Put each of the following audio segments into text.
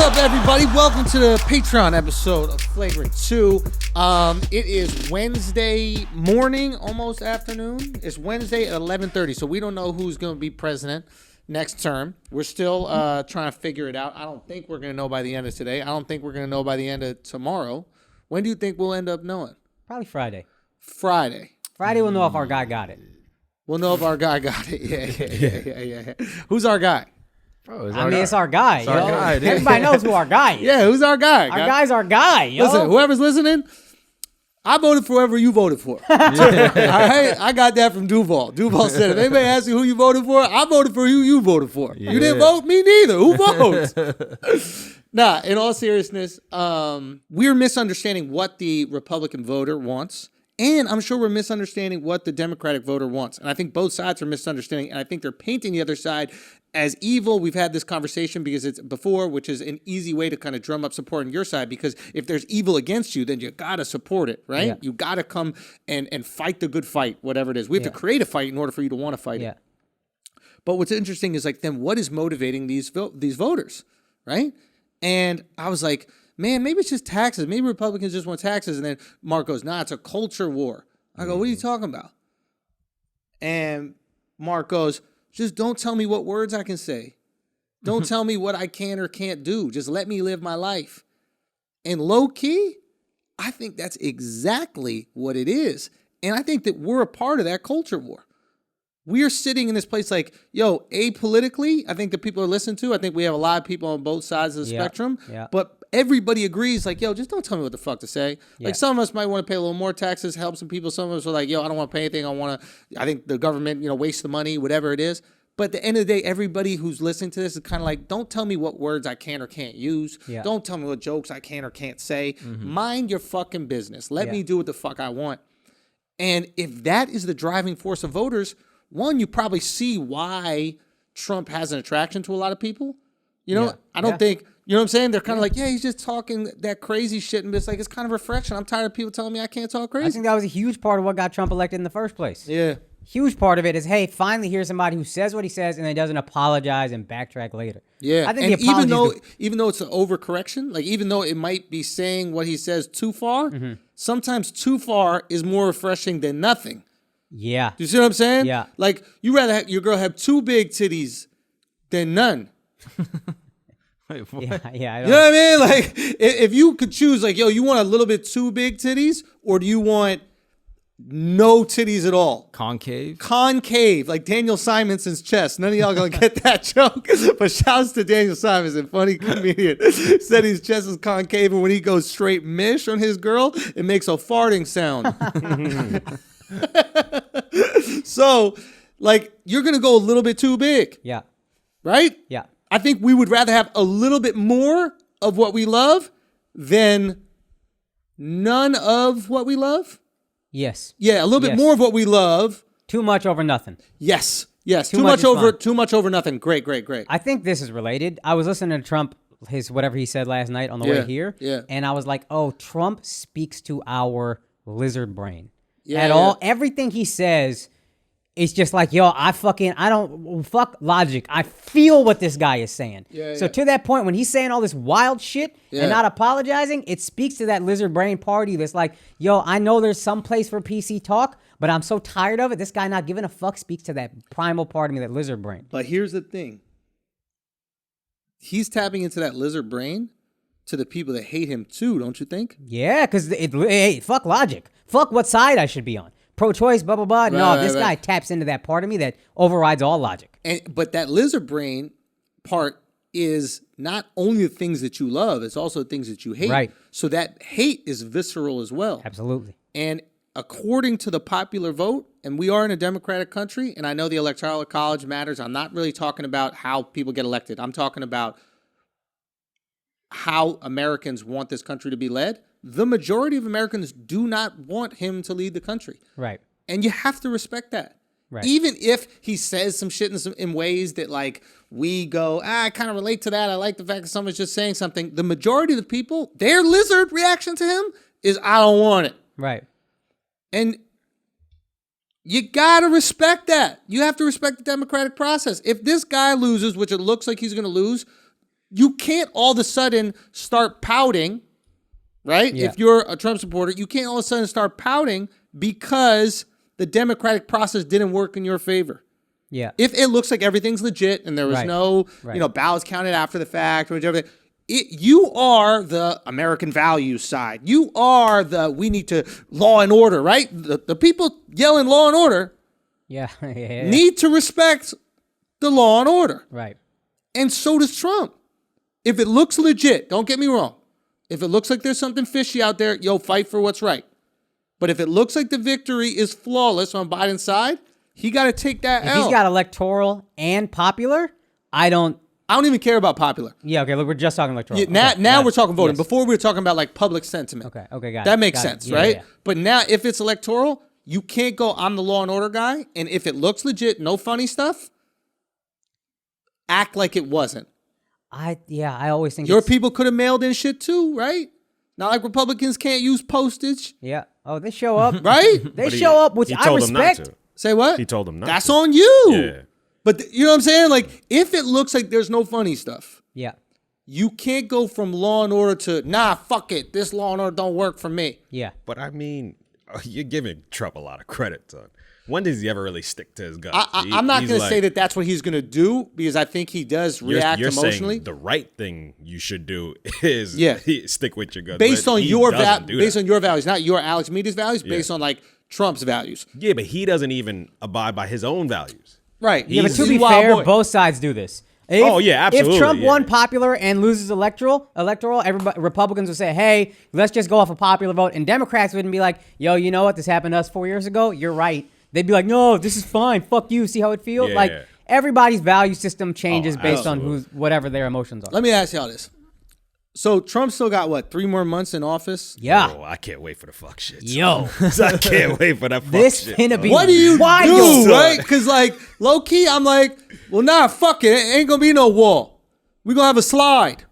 up, everybody? Welcome to the Patreon episode of Flagrant 2. It is Wednesday morning, almost afternoon. It's Wednesday at 11:30, so we don't know who's going to be president next term. We're still trying to figure it out. I don't think we're going to know by the end of today. I don't think we're going to know by the end of tomorrow. When do you think we'll end up knowing? Probably Friday. Friday We'll know if our guy got it. We'll know if our guy got it. Yeah. Who's our guy? Bro, it's our guy. It's our guy, dude. Everybody knows who our guy is. Yeah, who's our guy? Our guy's our guy, yo. Listen, whoever's listening, I voted for whoever you voted for. All right? I got that from Duval. Duval said, if anybody asks you who you voted for, I voted for who you voted for. Yeah. You didn't vote? Me neither. Who votes? Nah, in all seriousness, we're misunderstanding what the Republican voter wants. And I'm sure we're misunderstanding what the Democratic voter wants. And I think both sides are misunderstanding. And I think they're painting the other side as evil. We've had this conversation because it's before, which is an easy way to kind of drum up support on your side. Because if there's evil against you, then you got to support it, right? Yeah. You got to come and fight the good fight, whatever it is. We have to create a fight in order for you to want to fight it. But what's interesting is like, then what is motivating these voters, right? And I was like, man, maybe it's just taxes. Maybe Republicans just want taxes. And then Mark goes, nah, it's a culture war. I go, what are you talking about? And Mark goes, just don't tell me what words I can say. Don't tell me what I can or can't do. Just let me live my life. And low key, I think that's exactly what it is. And I think that we're a part of that culture war. We are sitting in this place like, yo, apolitically, I think the people are listened to. I think we have a lot of people on both sides of the spectrum. Yeah. But everybody agrees like, yo, just don't tell me what the fuck to say. Like some of us might want to pay a little more taxes, help some people. Some of us are like, yo, I don't want to pay anything. I think the government, waste the money, whatever it is. But at the end of the day, everybody who's listening to this is kind of like, don't tell me what words I can or can't use. Yeah. Don't tell me what jokes I can or can't say. Mind your fucking business. Let me do what the fuck I want. And if that is the driving force of voters, one, you probably see why Trump has an attraction to a lot of people. I don't think, you know what I'm saying? They're kind of like, yeah, he's just talking that crazy shit. And it's like, it's kind of refreshing. I'm tired of people telling me I can't talk crazy. I think that was a huge part of what got Trump elected in the first place. Yeah. Huge part of it is, hey, finally here's somebody who says what he says and then doesn't apologize and backtrack later. Yeah. I think and even though it's an overcorrection, like even though it might be saying what he says too far, sometimes too far is more refreshing than nothing. Yeah. Do you see what I'm saying? Yeah. Like, you rather have your girl have two big titties than none. Wait, what? Yeah. I You know what I mean? Like, if you could choose, like, yo, you want a little bit too big titties, or do you want no titties at all? Concave, like Daniel Simonson's chest. None of y'all gonna get that joke, but shouts to Daniel Simonson, funny comedian. Said his chest is concave, and when he goes straight mish on his girl, it makes a farting sound. So, like, you're going to go a little bit too big. Yeah. Right? Yeah. I think we would rather have a little bit more of what we love than none of what we love. Yes. Yeah, a little bit more of what we love. Too much over nothing. Yes. Too much over nothing. Great. I think this is related. I was listening to Trump, whatever he said last night on the way here. Yeah. And I was like, oh, Trump speaks to our lizard brain. Everything he says is just like, yo, fuck logic. I feel what this guy is saying. So to that point, when he's saying all this wild shit and not apologizing, it speaks to that lizard brain party that's like, yo, I know there's some place for PC talk, but I'm so tired of it. This guy not giving a fuck speaks to that primal part of me, that lizard brain. But here's the thing. He's tapping into that lizard brain to the people that hate him too, don't you think? Yeah, because hey, fuck logic. Fuck what side I should be on. Pro-choice, blah, blah, blah. This guy taps into that part of me that overrides all logic. But that lizard brain part is not only the things that you love, it's also the things that you hate. Right. So that hate is visceral as well. Absolutely. And according to the popular vote, and we are in a democratic country, and I know the Electoral College matters. I'm not really talking about how people get elected. I'm talking about how Americans want this country to be led. The majority of Americans do not want him to lead the country. Right. And you have to respect that. Right. Even if he says some shit in ways that, like, we go, I kind of relate to that. I like the fact that someone's just saying something. The majority of the people, their lizard reaction to him is, I don't want it. Right. And you got to respect that. You have to respect the democratic process. If this guy loses, which it looks like he's going to lose, You can't all of a sudden start pouting, right? Yeah. If you're a Trump supporter, you can't all of a sudden start pouting because the democratic process didn't work in your favor. Yeah. If it looks like everything's legit and there was no, ballots counted after the fact or whatever, you are the American values side. You are we need to law and order, right? The people yelling law and order need to respect the law and order. Right. And so does Trump. If it looks legit, don't get me wrong. If it looks like there's something fishy out there, fight for what's right. But if it looks like the victory is flawless on Biden's side, he got to take that If L. he's got electoral and popular, I don't even care about popular. Yeah, okay, look, we're just talking electoral. Yeah, now we're talking voting. Yes. Before we were talking about like public sentiment. Okay, got it. That makes sense, right? Yeah. But now if it's electoral, you can't go, I'm the law and order guy. And if it looks legit, no funny stuff, act like it wasn't. I always think your people could have mailed in shit too, right? Not like Republicans can't use postage. Yeah. Oh, they show up. Right? They show up, which I respect. Say what? He told them not That's to. on you. Yeah. But you know what I'm saying? Like, if it looks like there's no funny stuff, you can't go from law and order to, fuck it. This law and order don't work for me. Yeah. But I mean, you're giving Trump a lot of credit, son. When does he ever really stick to his guns? I'm not going to say that that's what he's going to do because I think he does react emotionally. Saying the right thing you should do is stick with your guns. Based on your values, not your AlexxMedia's values, based on like Trump's values. Yeah, but he doesn't even abide by his own values. Right. Yeah, but to be fair, both sides do this. Absolutely. If Trump won popular and loses electoral, Republicans would say, hey, let's just go off a popular vote. And Democrats wouldn't be like, yo, you know what? This happened to us 4 years ago. You're right. They'd be like, no, this is fine. Fuck you. See how it feels? Everybody's value system changes based on whatever their emotions are. Let me ask y'all this. So Trump still got 3 more months in office? Yeah. Oh, I can't wait for the fuck shit. Yo. I can't wait for that fuck this shit. Finna be what do you do, right? Because low key, I'm like, well, fuck it. It ain't gonna be no wall. We're gonna have a slide.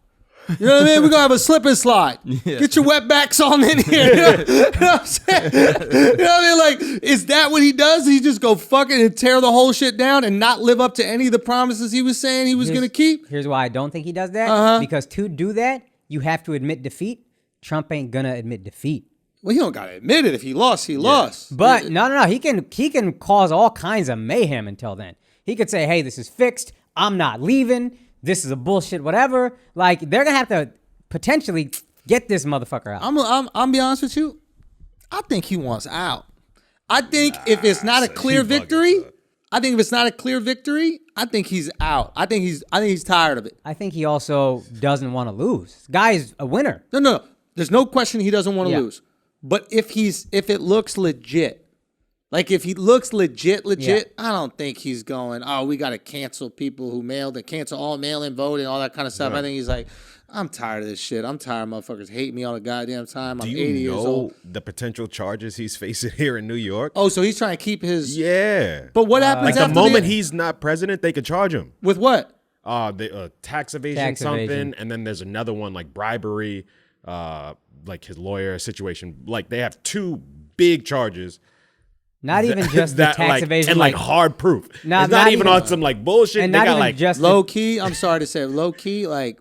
You know what I mean? We're going to have a slip and slide. Yeah. Get your wetbacks on in here. You know what I'm saying? You know what I mean? Like, is that what he does? He just go fucking and tear the whole shit down and not live up to any of the promises he was saying he was going to keep? Here's why I don't think he does that. Because to do that, you have to admit defeat. Trump ain't going to admit defeat. Well, he don't got to admit it. If he lost, he lost. But no. He can cause all kinds of mayhem until then. He could say, hey, this is fixed. I'm not leaving. This is a bullshit, whatever. Like, they're going to have to potentially get this motherfucker out. I'm be honest with you. I think he wants out. I think if it's not a clear victory, I think he's out. I think he's tired of it. I think he also doesn't want to lose. Guy's a winner. No. There's no question he doesn't want to lose. But if it looks legit, like if he looks legit, I don't think he's going, we got to cancel people who mailed and cancel all mail-in voting, all that kind of stuff. Right. I think he's like, I'm tired of this shit. I'm tired of motherfuckers hating me all the goddamn time. I'm 80 years old. Do you know the potential charges he's facing here in New York? Oh, so he's trying to keep his... Yeah. But what happens after the moment he's not president, they could charge him. With what? Tax evasion, and then there's another one like bribery, like his lawyer situation. Like they have 2 big charges. Not even just the tax evasion. And like hard proof. It's not even on some like bullshit. And they not got even like just low key, I'm sorry to say, low key, like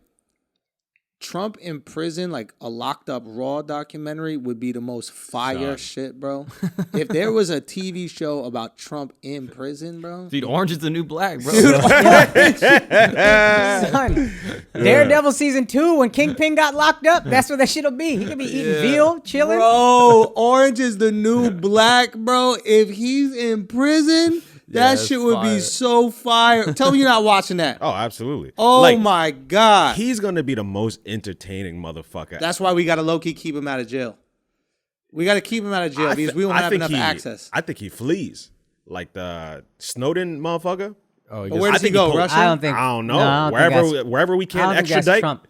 Trump in prison, like a Locked Up Raw documentary would be the most fire shit, bro. If there was a TV show about Trump in prison, bro. Dude, Orange is the New Black, bro. Son, Daredevil season 2, when Kingpin got locked up, that's what that shit'll be. He could be eating veal, chilling. Bro, Orange is the New Black, bro. If he's in prison... That shit would be so fire. Tell me you're not watching that. Oh, absolutely. Oh, my God. He's going to be the most entertaining motherfucker. That's why we got to low-key keep him out of jail. We got to keep him out of jail because we don't have enough access. I think he flees. Like the Snowden motherfucker. Oh, where does he go? Russia? I don't know. Wherever we can extradite. Trump.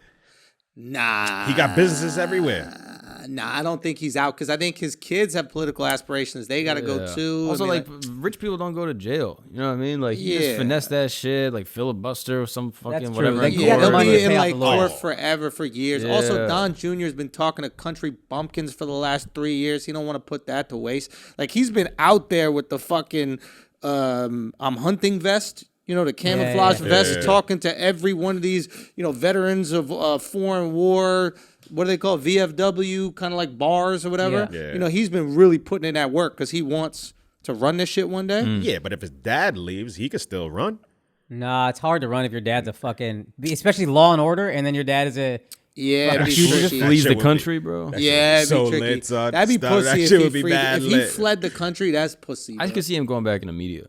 Nah. He got businesses everywhere. Nah, I don't think he's out because I think his kids have political aspirations. They got to go too. Also, rich people don't go to jail. You know what I mean? Like, you just finesse that shit, like filibuster or some fucking whatever. Like, they'll be in like court forever for years. Yeah. Also, Don Jr. has been talking to country bumpkins for the last 3 years. He don't want to put that to waste. Like, he's been out there with the fucking I'm hunting vest. You know, the camouflage vest, talking to every one of these, you know, veterans of foreign war. What do they call it? VFW, kind of like bars or whatever. Yeah. You know, he's been really putting in that work because he wants to run this shit one day. Yeah, but if his dad leaves, he could still run. Nah, it's hard to run if your dad's a fucking, especially Law and Order, and then your dad is a. Yeah, he just flees the country, bro. Yeah, it'd be tricky. That'd be pussy if he fled the country. That's pussy. I could see him going back in the media.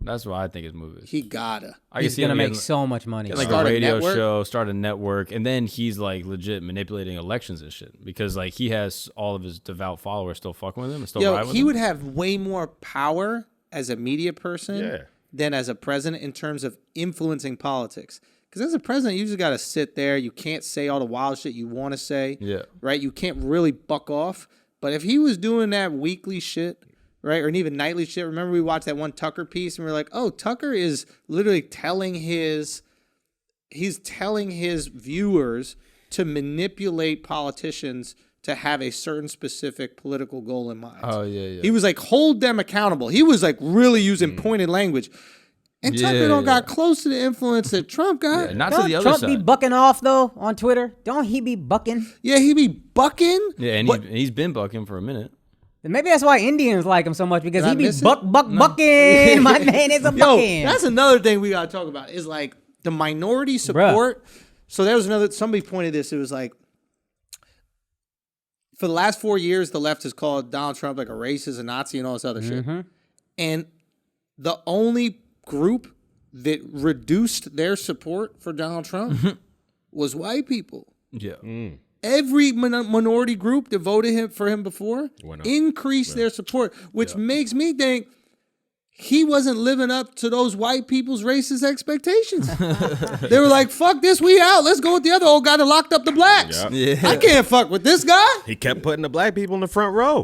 That's what I think his move is. He gotta. He's gonna make so much money. Like a radio show, start a network, and then he's like legit manipulating elections and shit because like he has all of his devout followers still fucking with him and still ride with him. He would have way more power as a media person than as a president in terms of influencing politics. Because as a president, you just got to sit there. You can't say all the wild shit you want to say. Yeah. Right? You can't really buck off. But if he was doing that weekly shit, right, or even nightly shit, remember we watched that one Tucker piece and we were like, oh, Tucker is literally telling his viewers to manipulate politicians to have a certain specific political goal in mind. Oh, yeah. He was like, hold them accountable. He was like really using pointed language. And Tucker don't got close to the influence that Trump got. Yeah, not to the other Trump side. Be bucking off, though, on Twitter? Don't he be bucking? Yeah, he be bucking. Yeah, and he's been bucking for a minute. And maybe that's why Indians like him so much, because he be bucking. My man is a bucking. That's another thing we got to talk about is like the minority support. Bruh. So there was somebody pointed this. It was like, for the last 4 years, the left has called Donald Trump like a racist, a Nazi, and all this other shit. And the only group that reduced their support for Donald Trump was white people. Yeah. Every minority group that voted for him before increased their support, which makes me think he wasn't living up to those white people's racist expectations. They were like, fuck this, we out. Let's go with the other old guy that locked up the blacks. I can't fuck with this guy. He kept putting the black people in the front row.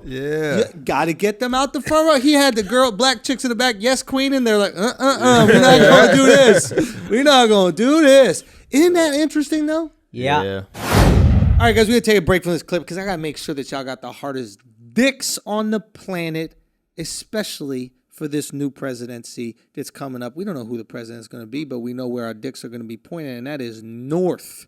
Gotta get them out the front row. He had the black chicks in the back, yes, queen, and they're like, we're not gonna do this. We're not gonna do this. Isn't that interesting though? Yeah. All right, guys, we're gonna take a break from this clip because I gotta make sure that y'all got the hardest dicks on the planet, especially for this new presidency that's coming up. We don't know who the president is going to be, but we know where our dicks are going to be pointed, and that is north.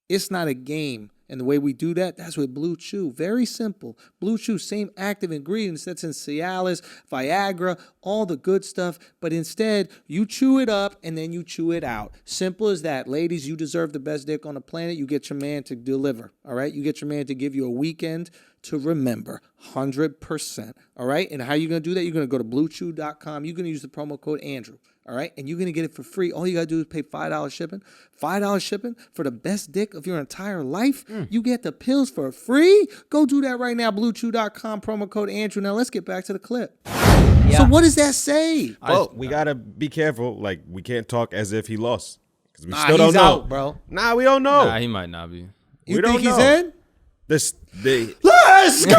It's not a game. And the way we do that, that's with Blue Chew. Very simple. Blue Chew, same active ingredients that's in Cialis, Viagra, all the good stuff. But instead, you chew it up and then you chew it out. Simple as that. Ladies, you deserve the best dick on the planet. You get your man to deliver. All right? You get your man to give you a weekend to remember. 100%. All right? And how are you going to do that? You're going to go to bluechew.com. You're going to use the promo code Andrew. All right? And you're going to get it for free. All you got to do is pay $5 shipping. $5 shipping for the best dick of your entire life. You get the pills for free. Go do that right now. Bluechew.com, promo code Andrew. Now let's get back to the clip. Yeah. So what does that say? Well, we got to be careful. Like, we can't talk as if he lost. Because we still don't know. Out, bro. Nah, we don't know. Nah, he might not be. You think he's in? Let's go!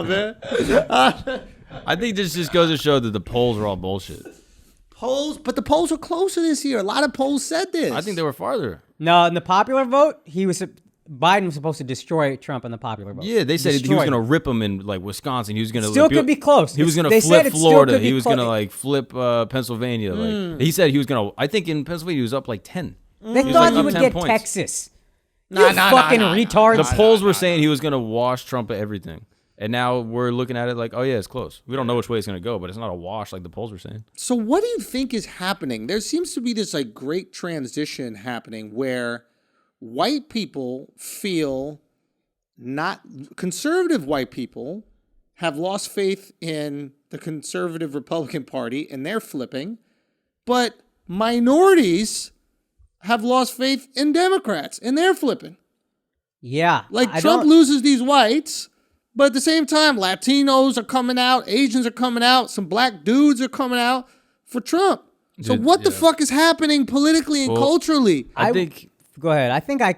Man. I think this just goes to show that the polls are all bullshit. But the polls were closer this year. A lot of polls said this. I think they were farther. No, in the popular vote, Biden was supposed to destroy Trump in the popular vote. Yeah, they said he was going to rip him in like Wisconsin. He was going to still could be close. He was going to flip Florida. He was going to like flip Pennsylvania. Like he said he was going to. I think in Pennsylvania he was up like 10. They thought he would get points. Texas. Retard. The polls were saying he was going to wash Trump at everything. And now we're looking at it like, oh, yeah, it's close. We don't know which way it's going to go, but it's not a wash like the polls were saying. So what do you think is happening? There seems to be this like great transition happening where white people feel conservative white people have lost faith in the conservative Republican Party and they're flipping, but minorities have lost faith in Democrats and they're flipping. Yeah. Like Trump loses these whites. But at the same time, Latinos are coming out, Asians are coming out, some black dudes are coming out for Trump. So what the fuck is happening politically and culturally? Go ahead. I think I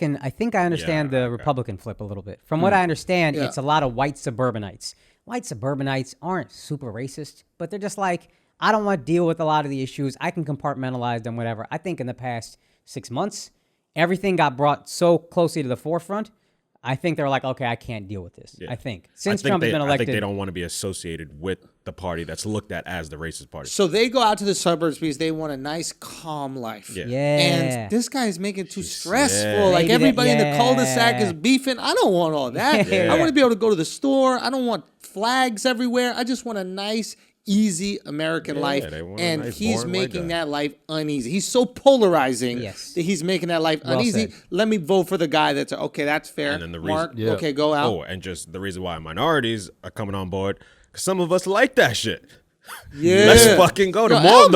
understand the Republican flip a little bit. From what I understand, it's a lot of white suburbanites. White suburbanites aren't super racist, but they're just like, I don't want to deal with a lot of the issues. I can compartmentalize them, whatever. I think in the past 6 months, everything got brought so closely to the forefront. I think they're like, okay, I can't deal with this. Yeah. I think since Trump has been elected, I think they don't want to be associated with the party that's looked at as the racist party. So they go out to the suburbs because they want a nice, calm life. Yeah. And this guy is making it too stressful. Yeah. Like everybody in the cul-de-sac is beefing. I don't want all that. I want to be able to go to the store. I don't want flags everywhere. I just want a nice, easy American life, and nice, he's making that life uneasy. He's so polarizing that he's making that life uneasy. Said. Let me vote for the guy that's okay. That's fair. And then the reason, Mark, okay, go out. Oh, and just the reason why minorities are coming on board, because some of us like that shit. Yeah, let's fucking go. The more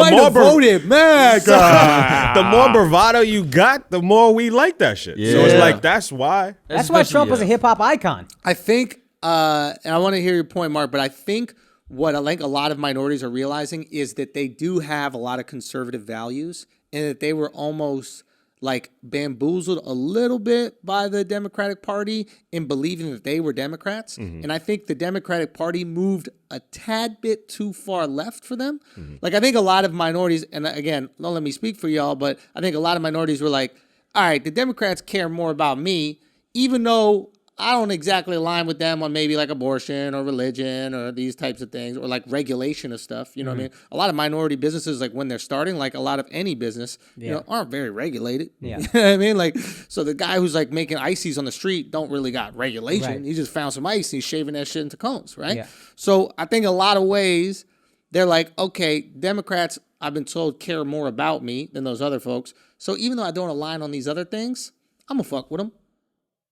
bravado you got, the more we like that shit. Yeah. So it's like that's why Trump was a hip hop icon. I think, and I want to hear your point, Mark, but I think. What I think a lot of minorities are realizing is that they do have a lot of conservative values and that they were almost like bamboozled a little bit by the Democratic Party in believing that they were Democrats. Mm-hmm. And I think the Democratic Party moved a tad bit too far left for them. Mm-hmm. Like I think a lot of minorities, and again, don't let me speak for y'all, but I think a lot of minorities were like, all right, the Democrats care more about me, even though I don't exactly align with them on maybe like abortion or religion or these types of things or like regulation of stuff. You know what I mean? A lot of minority businesses, like when they're starting, like a lot of any business, you know, aren't very regulated. Yeah. You know what I mean? Like, so the guy who's like making ices on the street don't really got regulation. Right. He just found some ice and he's shaving that shit into cones, right? Yeah. So I think a lot of ways they're like, okay, Democrats, I've been told, care more about me than those other folks. So even though I don't align on these other things, I'm gonna fuck with them.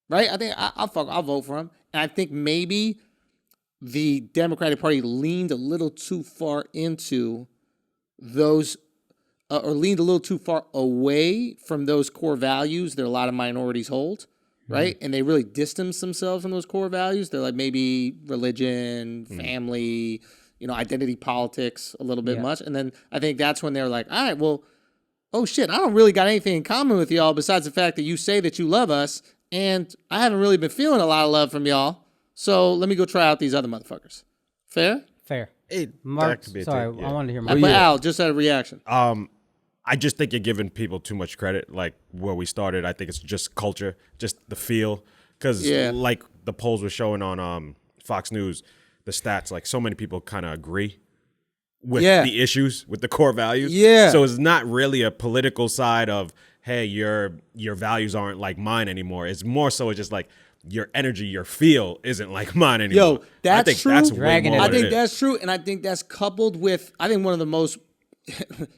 Right? I think I'll vote for him. And I think maybe the Democratic Party leaned a little too far into those, or leaned a little too far away from those core values that a lot of minorities hold, right? Mm-hmm. And they really distanced themselves from those core values. They're like maybe religion, family, you know, identity politics a little bit much. And then I think that's when they're like, all right, well, oh shit, I don't really got anything in common with y'all besides the fact that you say that you love us. And I haven't really been feeling a lot of love from y'all. So let me go try out these other motherfuckers. Fair? Fair. Mark, sorry, I wanted to hear more. But Al, just had a reaction. I just think you're giving people too much credit. Like where we started, I think it's just culture, just the feel. Because like the polls were showing on Fox News, the stats, like so many people kind of agree with the issues, with the core values. Yeah. So it's not really a political side of, hey, your values aren't like mine anymore. It's more so it's just like your energy, your feel isn't like mine anymore. Yo, that's true. I think that's true. And I think that's coupled with, I think one of the most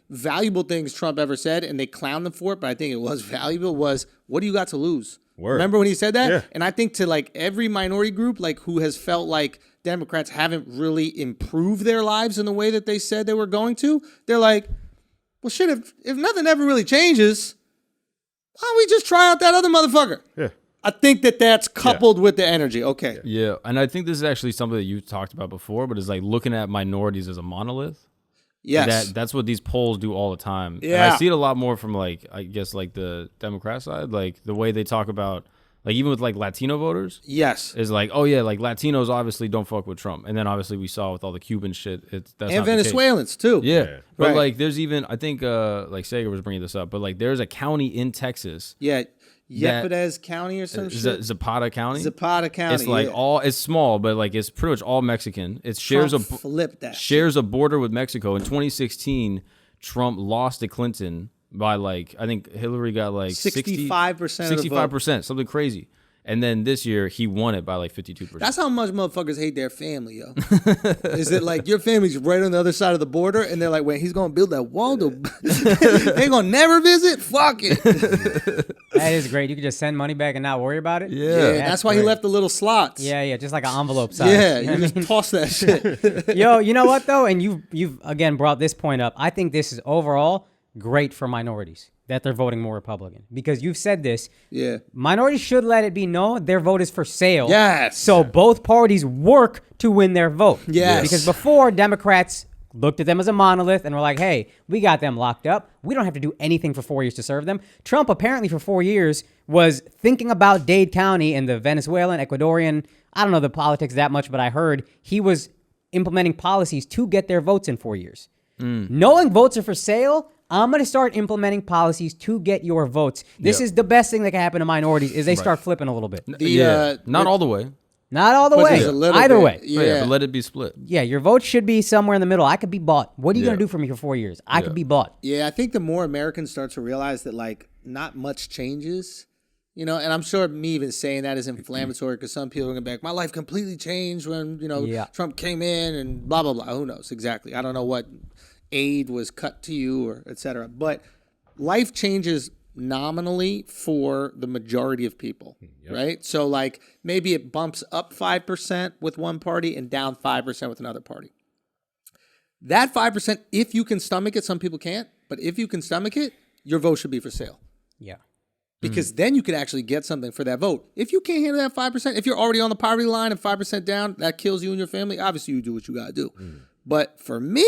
valuable things Trump ever said, and they clowned him for it, but I think it was valuable, was, what do you got to lose? Word. Remember when he said that? Yeah. And I think to like every minority group, like who has felt like Democrats haven't really improved their lives in the way that they said they were going to, they're like, well, shit, if nothing ever really changes, why don't we just try out that other motherfucker? Yeah. I think that's coupled with the energy. Okay. Yeah. And I think this is actually something that you talked about before, but it's like looking at minorities as a monolith. Yes. That's what these polls do all the time. Yeah. And I see it a lot more from like, I guess like the Democrat side, like the way they talk about, like even with like Latino voters. Yes. Is like, oh yeah, like Latinos obviously don't fuck with Trump. And then obviously we saw with all the Cuban shit, that's and Venezuelans too. Yeah. But like there's even, I think like Sager was bringing this up, but like there's a county in Texas. Yeah. Yepidez County or some shit. Zapata County. Zapata County. It's like it's small, but like it's pretty much all Mexican. It shares a border with Mexico. In 2016, Trump lost to Clinton by like, I think Hillary got like 65%. 65%, something crazy. And then this year, he won it by like 52%. That's how much motherfuckers hate their family, yo. Is it like your family's right on the other side of the border, and they're like, wait, he's going to build that wall? They going to never visit? Fuck it. That is great. You can just send money back and not worry about it. Yeah, that's why he left the little slots. Yeah, just like an envelope size. Yeah, you just toss that shit. Yo, you know what, though? And you've again brought this point up. I think this is overall great for minorities, that they're voting more Republican. Because you've said this. Yeah. Minorities should let it be known their vote is for sale. Yes. So both parties work to win their vote. Yes. Because before, Democrats looked at them as a monolith and were like, hey, we got them locked up. We don't have to do anything for 4 years to serve them. Trump apparently for 4 years was thinking about Dade County and the Venezuelan, Ecuadorian, I don't know the politics that much, but I heard he was implementing policies to get their votes in 4 years. Knowing votes are for sale, I'm going to start implementing policies to get your votes. This is the best thing that can happen to minorities is they start flipping a little bit. Not all the way. Not all the way. Either way. Yeah, but let it be split. Yeah, your vote should be somewhere in the middle. I could be bought. What are you going to do for me for 4 years? I could be bought. Yeah, I think the more Americans start to realize that, like, not much changes, you know, and I'm sure me even saying that is inflammatory because some people are going to be like, my life completely changed when, you know, Trump came in and blah, blah, blah. Who knows exactly? I don't know what aid was cut to you or et cetera. But life changes nominally for the majority of people, right? So like maybe it bumps up 5% with one party and down 5% with another party. That 5%, if you can stomach it, some people can't, but if you can stomach it, your vote should be for sale. Yeah. Because then you can actually get something for that vote. If you can't handle that 5%, if you're already on the poverty line and 5% down, that kills you and your family, obviously you do what you got to do. But for me,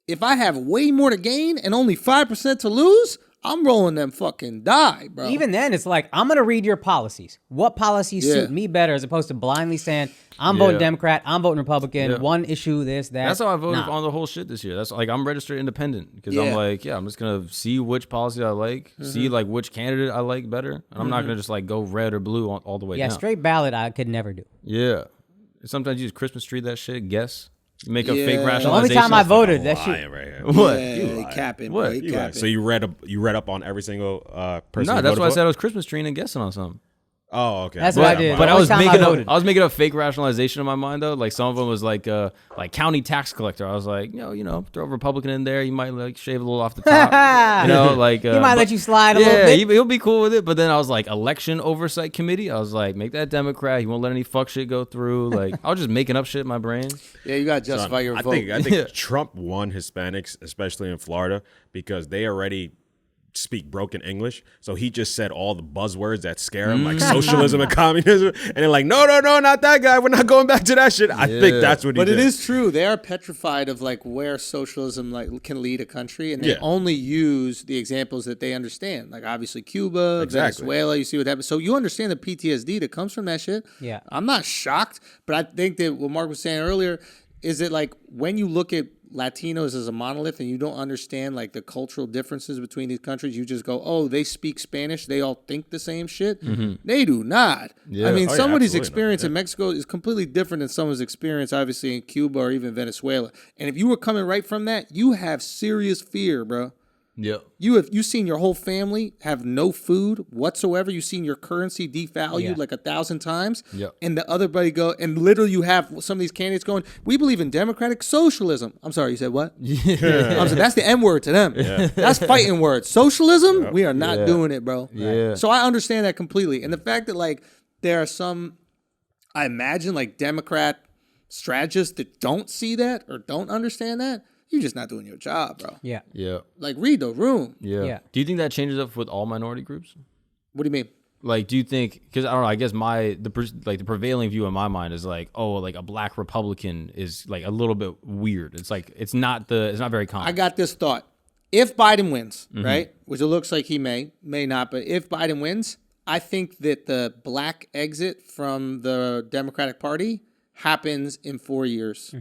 if I have way more to gain and only 5% to lose, I'm rolling them fucking die, bro. Even then, it's like, I'm going to read your policies. What policies suit me better as opposed to blindly saying, I'm voting Democrat, I'm voting Republican, one issue, this, that. That's how I voted on the whole shit this year. That's like, I'm registered independent because I'm like, I'm just going to see which policy I like, see like which candidate I like better. And I'm not going to just like go red or blue all the way down. Yeah, straight ballot I could never do. Yeah. Sometimes you use Christmas tree that shit, guess. You make a fake rationalization. The only time I voted, that shit. Right here. What? You capping, what? Bro. You capping. So you read up on every single person? No, that's why I said I was Christmas treeing and guessing on something. Oh, okay. That's what I did. But I was making a fake rationalization in my mind though. Like some of them was like county tax collector. I was like, you know, throw a Republican in there. You might like shave a little off the top. You know, like he might let you slide a little bit. Yeah, he'll be cool with it. But then I was like, election oversight committee. I was like, make that Democrat. He won't let any fuck shit go through. Like I was just making up shit in my brain. Yeah, you gotta justify your vote. I think Trump won Hispanics, especially in Florida, because they already speak broken English, so he just said all the buzzwords that scare him, like socialism and communism, and they're like, no, not that guy. We're not going back to that shit. I think that's what he did. But it is true. They are petrified of like where socialism like can lead a country, and they only use the examples that they understand. Like obviously Cuba, Venezuela. You see what happens. So you understand the PTSD that comes from that shit. Yeah, I'm not shocked, but I think that what Mark was saying earlier is that like when you look at Latinos as a monolith and you don't understand like the cultural differences between these countries, you just go, oh, they speak Spanish, they all think the same shit. They do not. I mean, somebody's experience in Mexico is completely different than someone's experience obviously in Cuba or even Venezuela. And if you were coming right from that, you have serious fear, bro. Yeah. You've seen your whole family have no food whatsoever. You've seen your currency devalued like 1,000 times. Yep. And the other buddy go, and literally you have some of these candidates going, we believe in democratic socialism. I'm sorry, you said what? Yeah. I'm saying that's the N word to them. Yeah. That's fighting words. Socialism, we are not doing it, bro. Yeah. So I understand that completely. And the fact that like there are some, I imagine like Democrat strategists that don't see that or don't understand that, you're just not doing your job, bro. Yeah. Yeah. Like, read the room. Yeah. Do you think that changes up with all minority groups? What do you mean? Like, do you think? Because I don't know. I guess the prevailing view in my mind is like, oh, like a black Republican is like a little bit weird. It's like it's not very common. I got this thought: if Biden wins, right, which it looks like he may not, but if Biden wins, I think that the black exit from the Democratic Party happens in 4 years.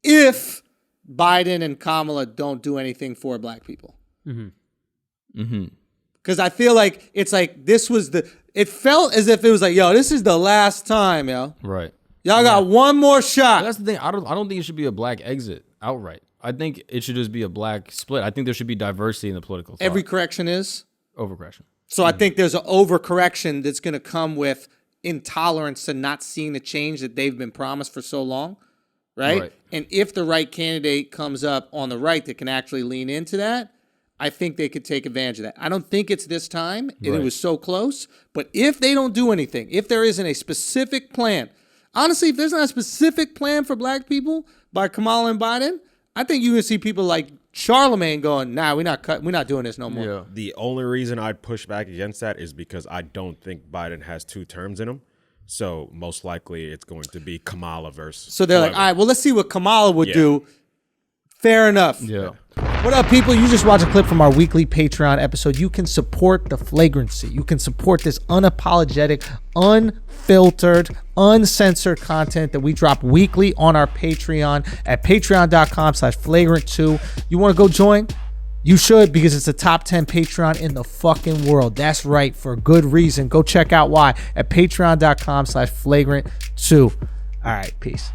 If Biden and Kamala don't do anything for black people. Because I feel like it's like it felt as if it was like, yo, this is the last time, yo. Right. Y'all got one more shot. But that's the thing. I don't think it should be a black exit outright. I think it should just be a black split. I think there should be diversity in the political thought. Every correction is? Overcorrection. So I think there's an overcorrection that's going to come with intolerance to not seeing the change that they've been promised for so long. Right? And if the right candidate comes up on the right that can actually lean into that, I think they could take advantage of that. I don't think it's this time. It was so close. But if they don't do anything, if there isn't a specific plan, honestly, if there's not a specific plan for black people by Kamala and Biden, I think you're going to see people like Charlamagne going, nah, we're not doing this no more. Yeah. The only reason I'd push back against that is because I don't think Biden has 2 terms in him. So most likely it's going to be Kamala versus. So they're like, all right, well, let's see what Kamala would do. Fair enough. Yeah. What up, people? You just watched a clip from our weekly Patreon episode. You can support the Flagrancy. You can support this unapologetic, unfiltered, uncensored content that we drop weekly on our Patreon at patreon.com/flagrant2. You want to go join? You should, because it's the top 10 Patreon in the fucking world. That's right, for good reason. Go check out why at patreon.com/flagrant2. All right, peace.